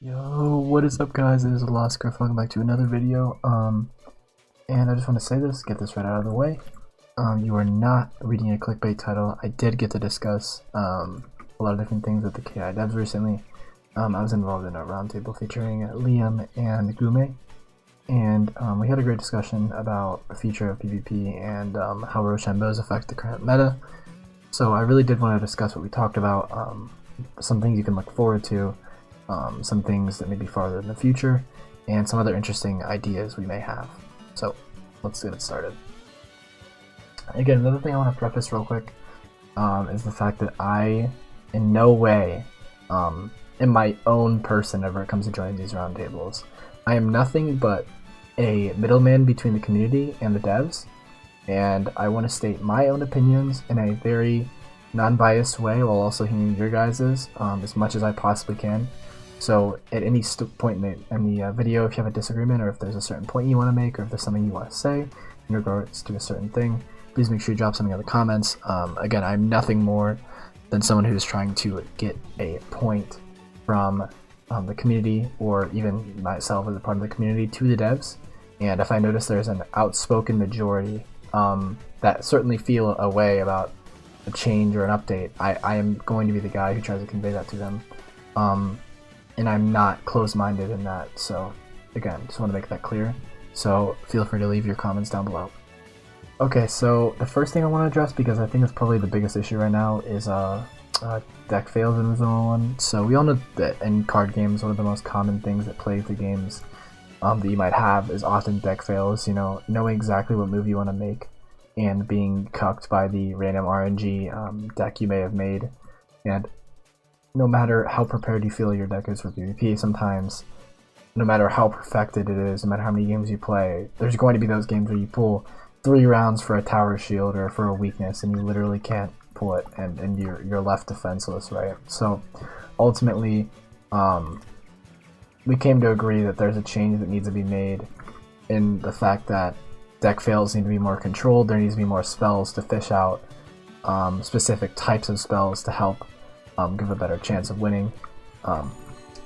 Yo, what is up guys? It is Alaska. Welcome back to another video. And I just want to say this, get this right out of the way. You are not reading a clickbait title. I did get to discuss a lot of different things with the KI devs recently. I was involved in a roundtable featuring Liam and Gume, and we had a great discussion about the future of PvP and how Roshambos affect the current meta. So I really did want to discuss what we talked about, some things you can look forward to, some things that may be farther in the future, and some other interesting ideas we may have. So let's get it started. Again, another thing I want to preface real quick is the fact that I in no way am my own person whenever it comes to joining these roundtables. I am nothing but a middleman between the community and the devs, and I want to state my own opinions in a very non-biased way while also hearing your guys's as much as I possibly can. So at any point in the video, if you have a disagreement or if there's a certain point you want to make or if there's something you want to say in regards to a certain thing, please make sure you drop something in the comments. Again, I'm nothing more than someone who's trying to get a point from the community, or even myself as a part of the community, to the devs. And if I notice there's an outspoken majority that certainly feel a way about a change or an update, I am going to be the guy who tries to convey that to them. And I'm not closed-minded in that, so again, just want to make that clear. So feel free to leave your comments down below. Okay, so the first thing I want to address, because I think it's probably the biggest issue right now, is deck fails in Wizard101. So we all know that in card games, one of the most common things that plague the games that you might have is often deck fails. You know, knowing exactly what move you want to make and being cucked by the random RNG deck you may have made. And no matter how prepared you feel your deck is for PvP, sometimes, no matter how perfected it is, no matter how many games you play, there's going to be those games where you pull 3 rounds for a tower shield or for a weakness and you literally can't pull it, and you're left defenseless, right? So ultimately, we came to agree that there's a change that needs to be made in the fact that deck fails need to be more controlled. There needs to be more spells to fish out specific types of spells to help give a better chance of winning.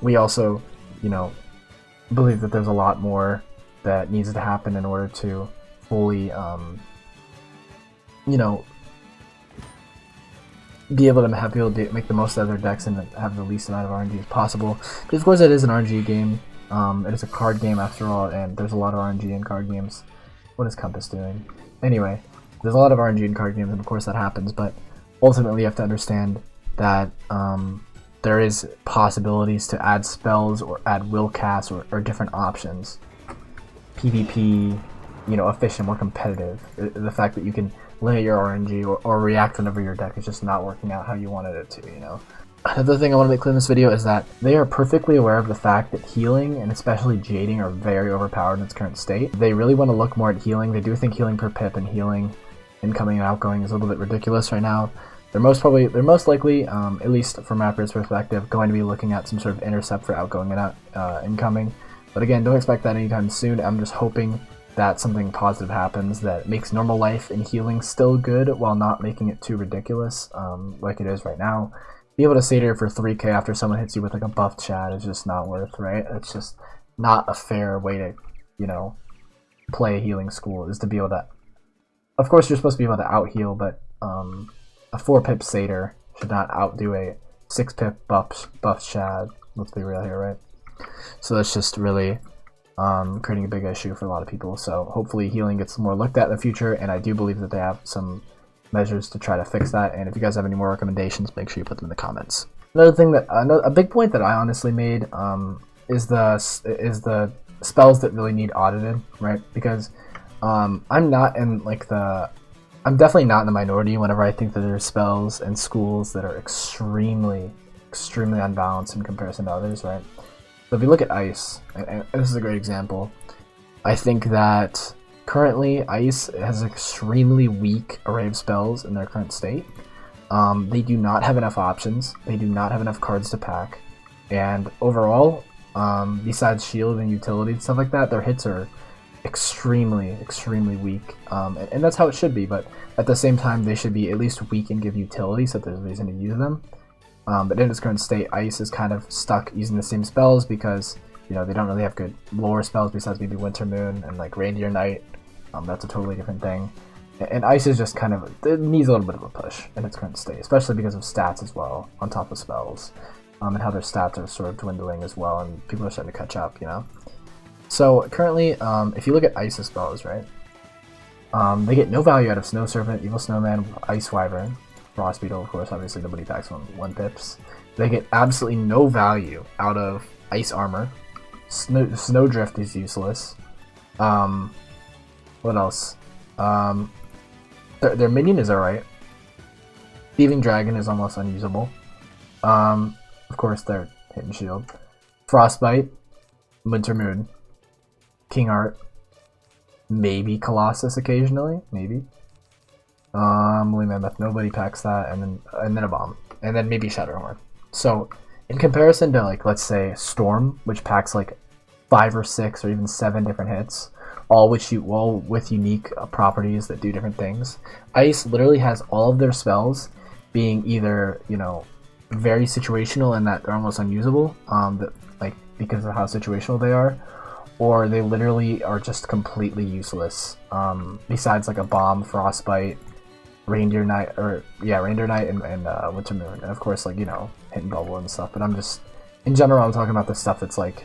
We also, believe that there's a lot more that needs to happen in order to fully, be able to have people make the most of their decks and have the least amount of RNG as possible. Because of course it is an RNG game. It is a card game after all, and there's a lot of RNG in card games. What is Compass doing? Anyway, there's a lot of RNG in card games, and of course that happens, but ultimately you have to understand that there is possibilities to add spells or add will casts or different options. PvP, efficient, more competitive. The fact that you can limit your RNG or react whenever your deck is just not working out how you wanted it to, Another thing I want to make clear in this video is that they are perfectly aware of the fact that healing, and especially jading, are very overpowered in its current state. They really want to look more at healing. They do think healing per pip and healing incoming and outgoing is a little bit ridiculous right now. They're most likely, at least from Rapid's perspective, going to be looking at some sort of intercept for outgoing and incoming. But again, don't expect that anytime soon. I'm just hoping that something positive happens that makes normal life and healing still good while not making it too ridiculous, like it is right now. Be able to stay there for 3k after someone hits you with like a buffed chat is just not worth, right? It's just not a fair way to, play a healing school, is to be able to... Of course, you're supposed to be able to out-heal, but a 4-pip satyr should not outdo a 6-pip buff shad. Let's be real here, right? So that's just really creating a big issue for a lot of people. So hopefully healing gets more looked at in the future, and I do believe that they have some measures to try to fix that. And if you guys have any more recommendations, make sure you put them in the comments. Another thing a big point that I honestly made is the spells that really need audited, right? Because I'm definitely not in the minority whenever I think that there are spells and schools that are extremely unbalanced in comparison to others, right? So if you look at Ice, and this is a great example, I think that currently Ice has an extremely weak array of spells in their current state. They do not have enough options, they do not have enough cards to pack, and overall, besides shield and utility and stuff like that, their hits are extremely weak, and that's how it should be, but at the same time they should be at least weak and give utility so that there's a reason to use them. but in its current state, Ice is kind of stuck using the same spells because, you know, they don't really have good lore spells besides maybe Winter Moon and like Reindeer Knight. That's a totally different thing. And Ice is just kind of, it needs a little bit of a push in its current state, especially because of stats as well, on top of spells. And how their stats are sort of dwindling as well, and people are starting to catch up, you know? So currently, if you look at Ice's spells, right? They get no value out of Snow Serpent, Evil Snowman, Ice Wyvern, Frost Beetle, of course, obviously nobody packs 1 pips. They get absolutely no value out of Ice Armor. Snowdrift is useless. What else? Their minion is alright. Thieving Dragon is almost unusable. Of course, their Hidden Shield. Frostbite, Winter Moon, King Art, maybe Colossus occasionally, maybe. Woolly Mammoth, nobody packs that, and then a bomb, and then maybe Shatterhorn. So, in comparison to, like, let's say Storm, which packs like 5 or 6 or even 7 different hits, all with unique properties that do different things. Ice literally has all of their spells being either, you know, very situational in that they're almost unusable, like because of how situational they are, or they literally are just completely useless. Besides like a bomb, Frostbite, Reindeer Knight, and Winter Moon, and of course, like, you know, Hit and Bubble and stuff. But I'm just, in general, I'm talking about the stuff that's like,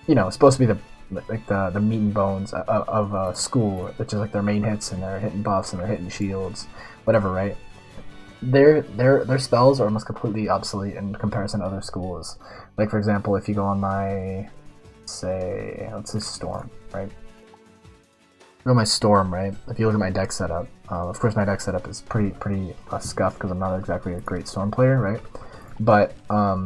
you know, supposed to be the meat and bones of school, which is like their main hits and their hitting buffs and their hitting shields, whatever, right? Their spells are almost completely obsolete in comparison to other schools. Like, for example, if you go on my, let's say Storm, right? Go on my Storm, right? If you look at my deck setup, of course my deck setup is pretty scuffed because I'm not exactly a great Storm player, right? But I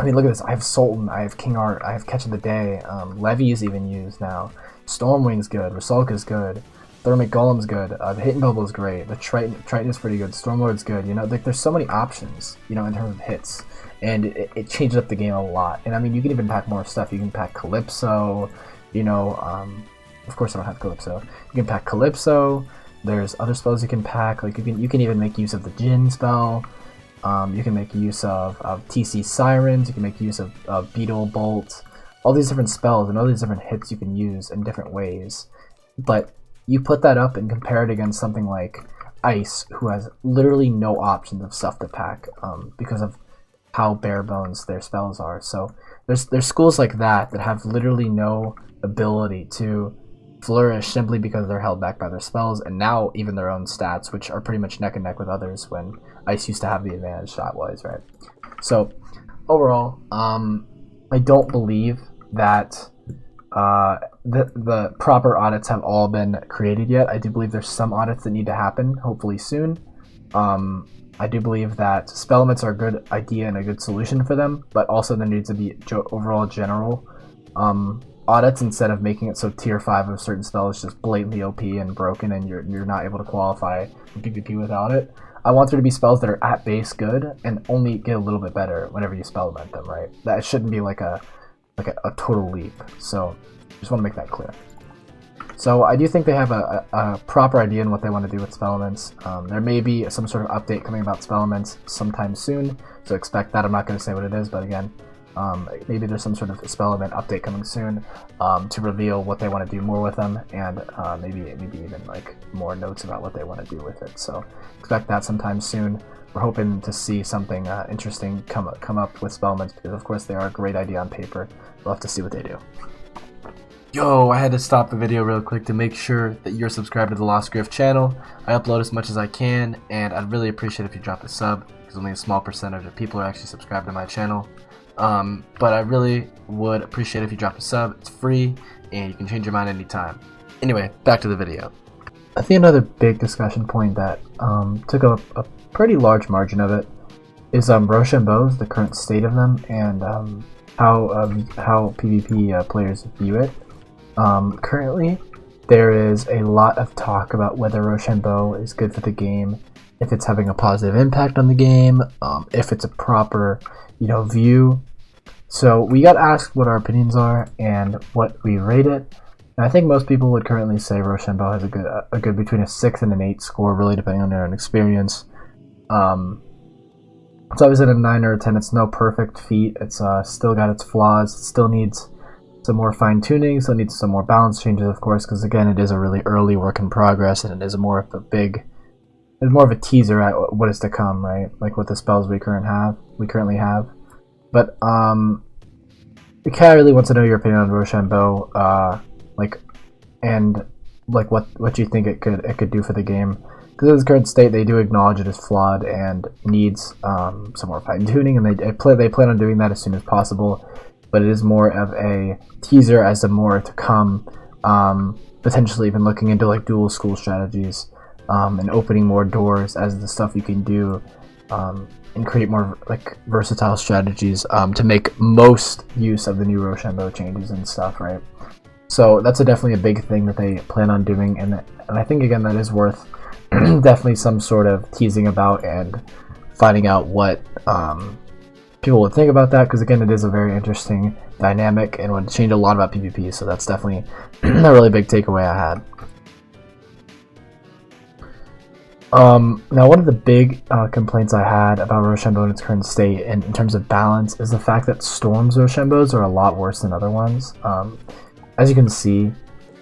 mean, look at this. I have Sultan, I have King Art, I have Catch of the Day. Levy is even used now. Stormwing's good. Rusalka's good. Thermic Golem's good. The Hit and Bubble is great. The Triton is pretty good. Stormlord's good. You know, like, there's so many options, you know, in terms of hits, and it changes up the game a lot. And I mean, you can even pack more stuff. You can pack Calypso. You know, of course I don't have Calypso. You can pack Calypso. There's other spells you can pack. Like you can even make use of the Djinn spell. You can make use of TC Sirens. You can make use of Beetle Bolt. All these different spells and all these different hits you can use in different ways. But you put that up and compare it against something like Ice, who has literally no options of stuff to pack because of how bare bones their spells are. So there's schools like that have literally no ability to flourish simply because they're held back by their spells, and now even their own stats, which are pretty much neck and neck with others when Ice used to have the advantage stat-wise, right? So overall, I don't believe that the proper audits have all been created yet. I do believe there's some audits that need to happen, hopefully soon. I do believe that spell limits are a good idea and a good solution for them, but also there needs to be overall general audits instead of making it so tier 5 of certain spells is just blatantly OP and broken and you're not able to qualify for PvP without it. I want there to be spells that are at base good and only get a little bit better whenever you spell limit them, right? That shouldn't be like a total leap. So just want to make that clear. So I do think they have a proper idea on what they want to do with spell limits. There may be some sort of update coming about spell limits sometime soon, so expect that. I'm not going to say what it is, but again, maybe there's some sort of spell event update coming soon to reveal what they want to do more with them, and maybe even like more notes about what they want to do with it. So expect that sometime soon. We're hoping to see something interesting come up with spell limits, because of course they are a great idea on paper. We'll have to see what they do. Yo, I had to stop the video real quick to make sure that you're subscribed to the Lost Grift channel. I upload as much as I can, and I'd really appreciate if you drop a sub, because only a small percentage of people are actually subscribed to my channel. But I really would appreciate if you drop a sub. It's free, and you can change your mind anytime. Anyway, back to the video. I think another big discussion point that took up a pretty large margin of it is Roshambo, the current state of them, and how PvP players view it. Currently, there is a lot of talk about whether Roshambo is good for the game, if it's having a positive impact on the game, if it's a proper, view. So we got asked what our opinions are and what we rate it. And I think most people would currently say Roshambo has a good between a 6 and an 8 score, really depending on their own experience. It's always at a 9 or a 10. It's no perfect feat. It's still got its flaws. It still needs some more fine-tuning, still needs some more balance changes, of course, because again, it is a really early work in progress, and it is more of a teaser at what is to come, right? Like with the spells we currently have. But the cat really wants to know your opinion on Roshambo, and what you think it could do for the game. Because in its current state, they do acknowledge it is flawed and needs some more fine-tuning, and they plan on doing that as soon as possible. But it is more of a teaser as to more to come, potentially even looking into like dual school strategies, and opening more doors as the stuff you can do, and create more like versatile strategies to make most use of the new Roshambo changes and stuff, right? So that's definitely a big thing that they plan on doing, and I think again that is worth definitely some sort of teasing about and finding out what people would think about that, because again, it is a very interesting dynamic and would change a lot about PvP. So that's definitely a really big takeaway I had. Now, one of the big complaints I had about Roshambo in its current state, in terms of balance, is the fact that Storm's Roshambos are a lot worse than other ones. As you can see,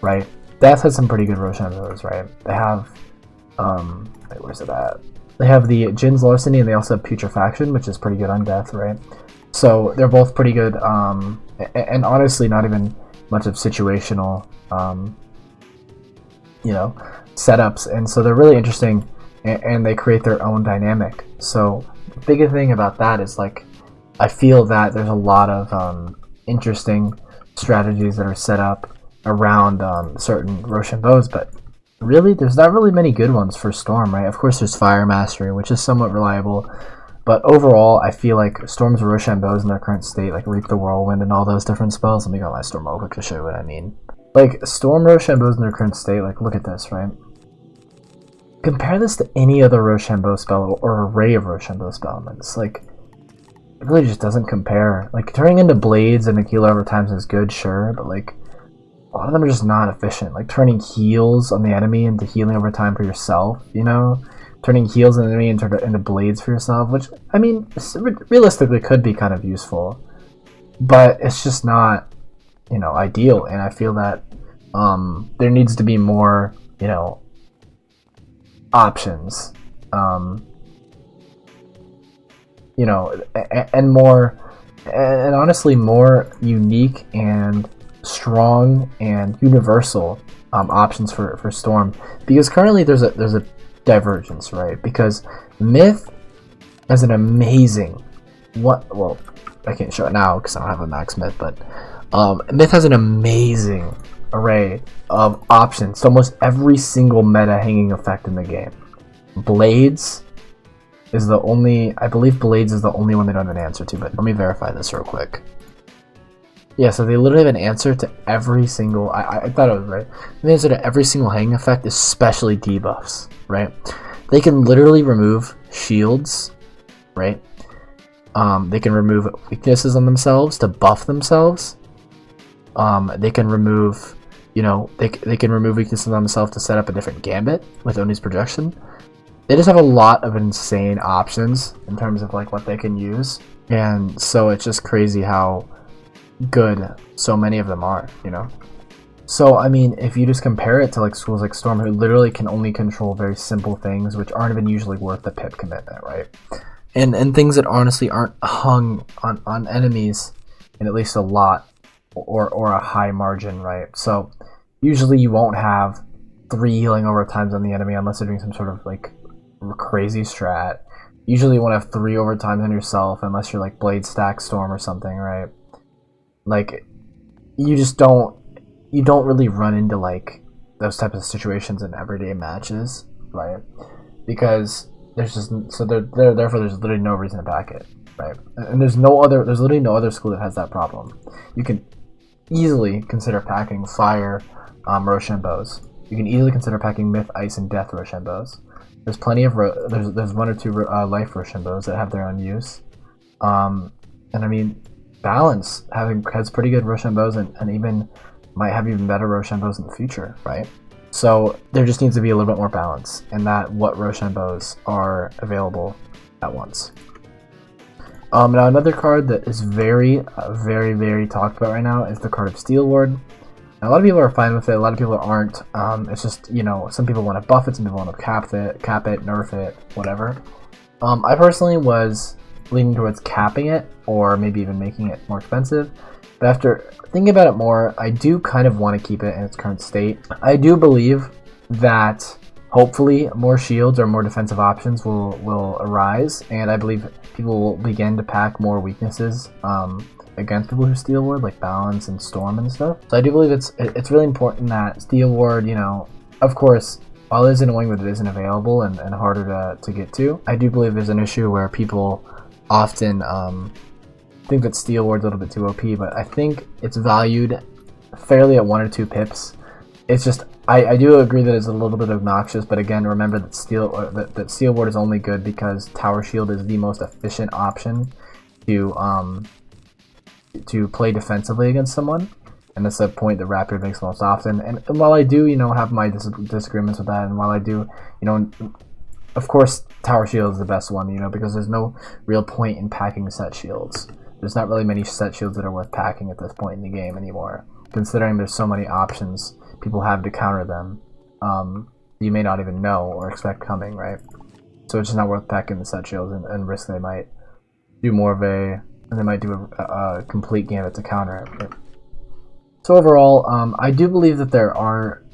right, Death has some pretty good Roshambos, right? They have, wait, where's it at? They have the Jin's Larceny, and they also have Putrefaction, which is pretty good on Death, right? So they're both pretty good, and honestly, not even much of situational, setups, and so they're really interesting, and they create their own dynamic. So the big thing about that is, like, I feel that there's a lot of interesting strategies that are set up around certain Roshambos, but really, there's not really many good ones for Storm, right? Of course, there's Fire Mastery, which is somewhat reliable, but overall, I feel like Storm's Roshambos in their current state, like Reap the Whirlwind and all those different spells. Let me go my Storm real quick to show you what I mean. Like, Storm Roshambos in their current state, like, look at this, right? Compare this to any other Roshambo spell or array of Roshambo spell elements. Like, it really just doesn't compare. Like, turning into Blades and a heal over times is good, sure, but, like, a lot of them are just not efficient. Like turning heals on the enemy into healing over time for yourself, you know? Turning heals on the enemy into blades for yourself, which, I mean, realistically could be kind of useful. But it's just not, ideal. And I feel that there needs to be more, options. And more, and honestly more unique and strong and universal options for Storm, because currently there's a divergence, right? Because Myth has an amazing I can't show it now because I don't have a max Myth, but Myth has an amazing array of options to almost every single meta hanging effect in the game. Blades is the only, I believe Blades is the only one they don't have an answer to, but let me verify this real quick. Yeah, so they literally have an answer to every single, I thought it was right. They answer to every single hanging effect, especially debuffs, right? They can literally remove shields, right? They can remove weaknesses on themselves to buff themselves. They can remove, they can remove weaknesses on themselves to set up a different gambit with Oni's projection. They just have a lot of insane options in terms of like what they can use, and so it's just crazy how good so many of them are, So I mean, if you just compare it to like schools like Storm, who literally can only control very simple things, which aren't even usually worth the pip commitment, right? And things that honestly aren't hung on enemies in at least a lot or a high margin, right? So usually you won't have 3 healing over times on the enemy unless they're doing some sort of like crazy strat. Usually you won't have 3 overtimes on yourself unless you're like Blade Stack Storm or something, right? Like, you don't really run into like those types of situations in everyday matches, right? Because therefore there's literally no reason to back it, right? And there's literally no other school that has that problem. You can easily consider packing Fire Roshambos. You can easily consider packing Myth, Ice, and Death Roshambos. There's plenty of there's 1 or 2 Life Roshambos that have their own use, and I mean, Balance has pretty good Roshambos and even might have even better Roshambos in the future, right? So there just needs to be a little bit more balance in that what Roshambos are available at once. Now another card that is very talked about right now is the card of Steel Ward. Now, a lot of people are fine with it, a lot of people aren't. It's just, you know, some people want to buff it, some people want to cap it, nerf it, whatever. I personally was leaning towards capping it, or maybe even making it more expensive. But after thinking about it more, I do kind of want to keep it in its current state. I do believe that hopefully more shields or more defensive options will arise, and I believe people will begin to pack more weaknesses against people who Steel Ward, like Balance and Storm and stuff. So I do believe it's really important that Steel Ward, you know, of course, while it is annoying that it isn't available and harder to get to, I do believe there's an issue where people often think that Steel Ward's a little bit too OP, but I think it's valued fairly at 1 or 2 pips. It's just, I do agree that it's a little bit obnoxious, but again, remember that Steel Ward is only good because Tower Shield is the most efficient option to play defensively against someone, and that's the point that Raptor makes most often. And while I do, you know, have my disagreements with that, and while I do, you know, of course, Tower Shield is the best one, you know, because there's no real point in packing set shields. There's not really many set shields that are worth packing at this point in the game anymore, considering there's so many options people have to counter them you may not even know or expect coming, right? So it's just not worth packing the set shields and risk they might do more of a complete gambit to counter it. But so overall, I do believe that there are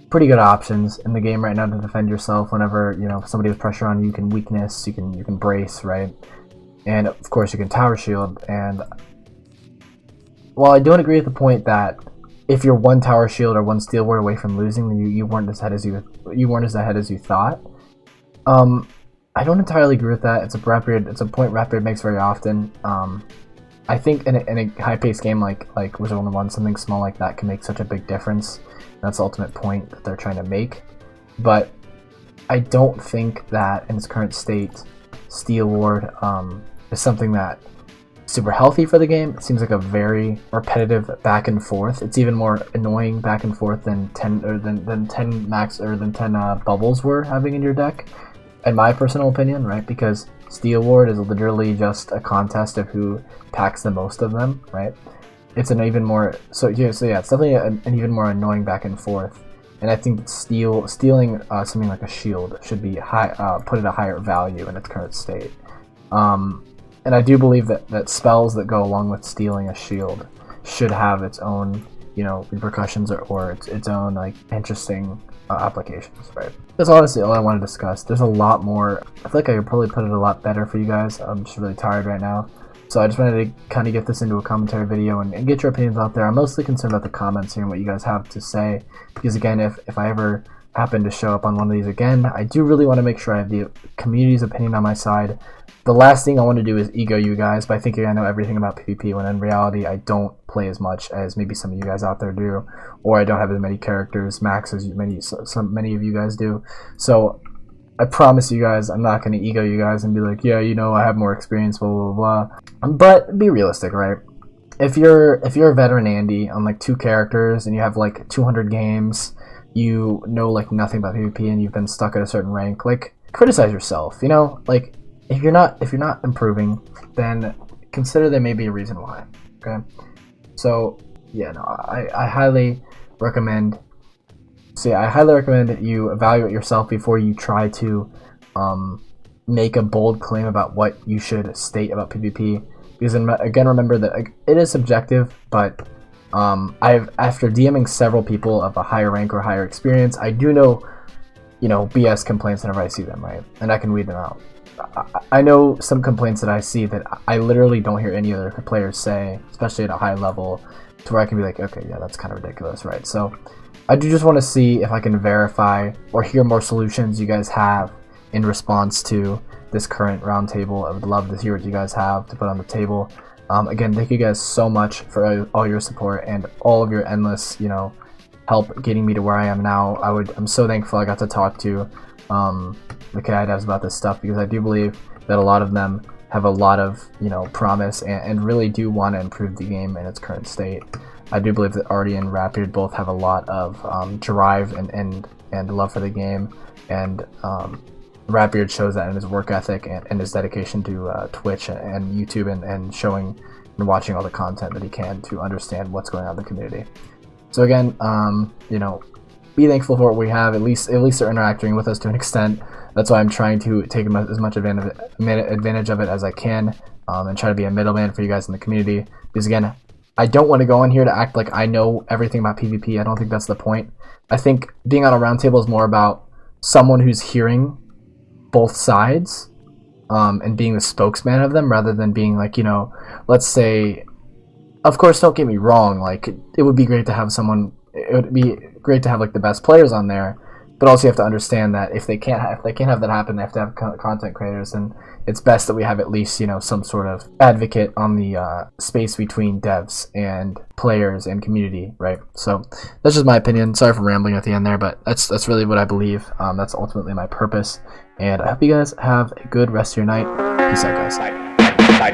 pretty good options in the game right now to defend yourself whenever, you know, somebody has pressure on you. You can weakness, you can brace, right? And of course you can Tower Shield. And while I don't agree with the point that if you're 1 Tower Shield or 1 Steel Ward away from losing, then you weren't as ahead as you thought. I don't entirely agree with that. It's a point Raptor makes very often. I think in a high-paced game like Wizard101, something small like that can make such a big difference. That's the ultimate point that they're trying to make. But I don't think that in its current state, Steel Ward is something that super healthy for the game. It seems like a very repetitive back and forth. It's even more annoying back and forth than 10 bubbles were having in your deck, in my personal opinion, right? Because Steel Ward is literally just a contest of who packs the most of them, right? It's an even more it's definitely an even more annoying back and forth. And I think stealing something like a shield should be put at a higher value in its current state. And I do believe that spells that go along with stealing a shield should have its own, you know, repercussions or its own like interesting applications, right? That's honestly all I want to discuss. There's a lot more. I feel like I could probably put it a lot better for you guys. I'm just really tired right now. So I just wanted to kind of get this into a commentary video and get your opinions out there. I'm mostly concerned about the comments here and what you guys have to say, because again, if I ever happen to show up on one of these again, I do really want to make sure I have the community's opinion on my side. The last thing I want to do is ego you guys by thinking I know everything about PvP, when in reality I don't play as much as maybe some of you guys out there do, or I don't have as many characters max as many of you guys do. So I promise you guys I'm not going to ego you guys and be like, yeah, you know, I have more experience, blah blah blah. But be realistic, right? If you're a veteran Andy on like 2 characters and you have like 200 games, you know like nothing about PvP and you've been stuck at a certain rank, like criticize yourself, you know? Like if you're not improving, then consider there may be a reason why. Okay, so yeah, no, I highly recommend. So yeah, I highly recommend that you evaluate yourself before you try to make a bold claim about what you should state about PvP. Because again, remember that it is subjective, but after DMing several people of a higher rank or higher experience, I do know, you know, BS complaints whenever I see them, right? And I can weed them out. I know some complaints that I see that I literally don't hear any other players say, especially at a high level, to where I can be like, okay, yeah, that's kind of ridiculous, right? So I do just want to see if I can verify or hear more solutions you guys have in response to this current roundtable. I would love to hear what you guys have to put on the table. Again, thank you guys so much for all your support and all of your endless, you know, help getting me to where I am now. I'm so thankful I got to talk to the creatives about this stuff, because I do believe that a lot of them have a lot of, you know, promise and really do want to improve the game in its current state. I do believe that Artie and Rapid both have a lot of drive and love for the game, and Ratbeard shows that in his work ethic and his dedication to Twitch and YouTube and showing and watching all the content that he can to understand what's going on in the community. So again, you know, be thankful for what we have. At least they're interacting with us to an extent. That's why I'm trying to take as much advantage of it as I can, and try to be a middleman for you guys in the community. Because again, I don't want to go on here to act like I know everything about PvP. I don't think that's the point. I think being on a roundtable is more about someone who's hearing both sides, and being the spokesman of them, rather than being like, you know, let's say, of course, don't get me wrong, like, it would be great to have someone, it would be great to have like the best players on there, but also you have to understand that if they can't have that happen, they have to have content creators, and it's best that we have at least, you know, some sort of advocate on the space between devs and players and community, right? So that's just my opinion. Sorry for rambling at the end there, but that's really what I believe. That's ultimately my purpose, and I hope you guys have a good rest of your night. Peace out, guys. Bye.